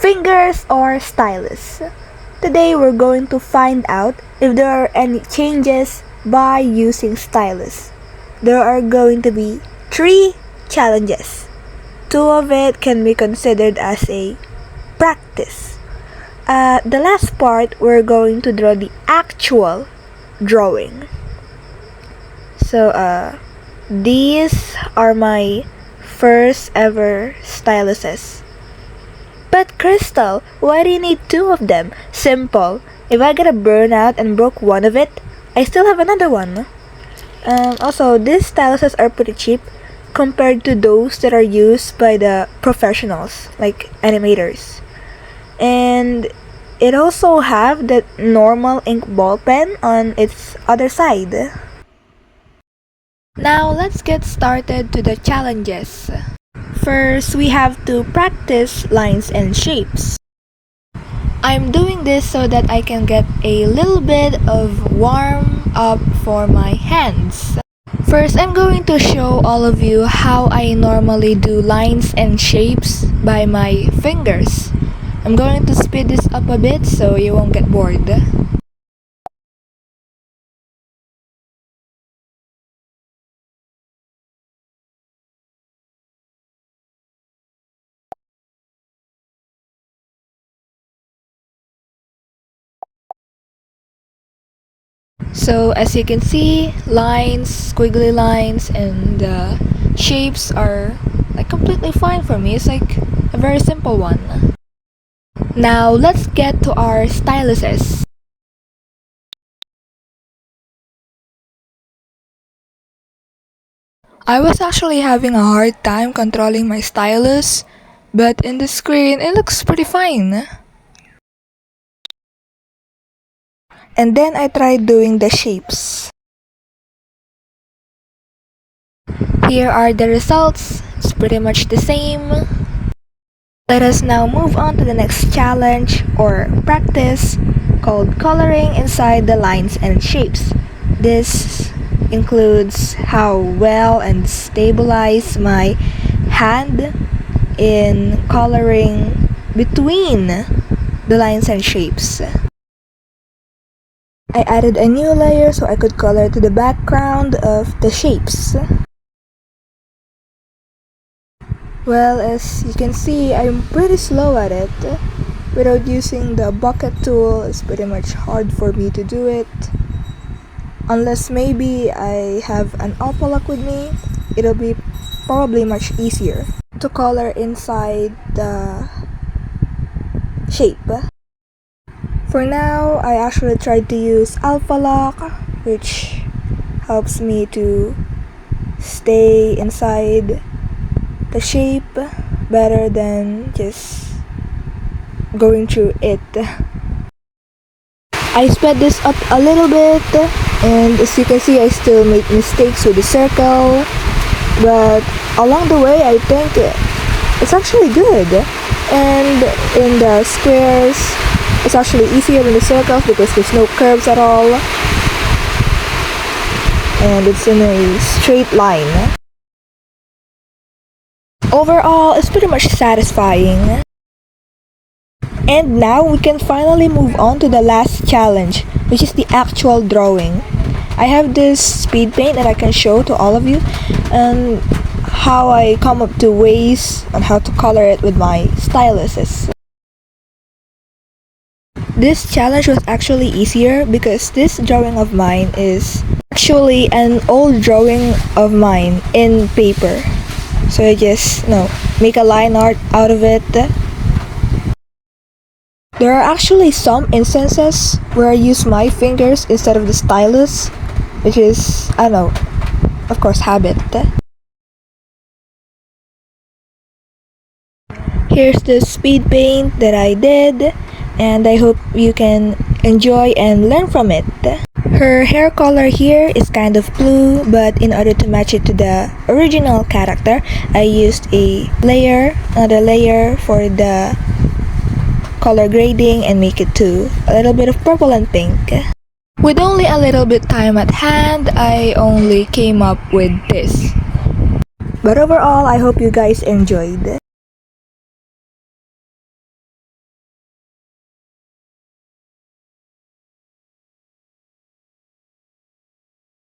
Fingers or stylus? Today we're going to find out if there are any changes by using stylus. There are going to be 3 challenges. 2 of it can be considered as a practice. The last part, we're going to draw the actual drawing. So, these are my first ever styluses. But Crystal, why do you need 2 of them? Simple. If I get a burnout and broke one of it, I still have another one. Also, these styluses are pretty cheap compared to those that are used by the professionals, like animators. And it also have the normal ink ball pen on its other side. Now let's get started to the challenges. First, we have to practice lines and shapes. I'm doing this so that I can get a little bit of warm up for my hands. First, I'm going to show all of you how I normally do lines and shapes by my fingers. I'm going to speed this up a bit so you won't get bored. So as you can see, lines, squiggly lines, and shapes are like completely fine for me. It's like a very simple one. Now let's get to our styluses. I was actually having a hard time controlling my stylus, but in the screen it looks pretty fine. And then I tried doing the shapes. Here are the results. It's pretty much the same. Let us now move on to the next challenge or practice called coloring inside the lines and shapes. This includes how well and stabilize my hand in coloring between the lines and shapes. I added a new layer so I could color to the background of the shapes. Well, as you can see, I'm pretty slow at it. Without using the bucket tool, it's pretty much hard for me to do it. Unless maybe I have an Alpalak with me, it'll be probably much easier to color inside the shape. For now, I actually tried to use Alphalok, which helps me to stay inside the shape better than just going through it. I sped this up a little bit, and as you can see, I still make mistakes with the circle, but along the way I think it's actually good. And in the squares, it's actually easier than the circles because there's no curves at all, and it's in a straight line. Overall, it's pretty much satisfying. And now we can finally move on to the last challenge, which is the actual drawing. I have this speed paint that I can show to all of you, and how I come up to ways on how to color it with my styluses. This challenge was actually easier because this drawing of mine is actually an old drawing of mine in paper. So I just make a line art out of it. There are actually some instances where I use my fingers instead of the stylus, which is, I don't know, of course, habit. Here's the speed paint that I did, and I hope you can enjoy and learn from it. Her hair color here is kind of blue, but in order to match it to the original character, I used another layer for the color grading and make it to a little bit of purple and pink. With only a little bit time at hand, I only came up with this. But overall, I hope you guys enjoyed.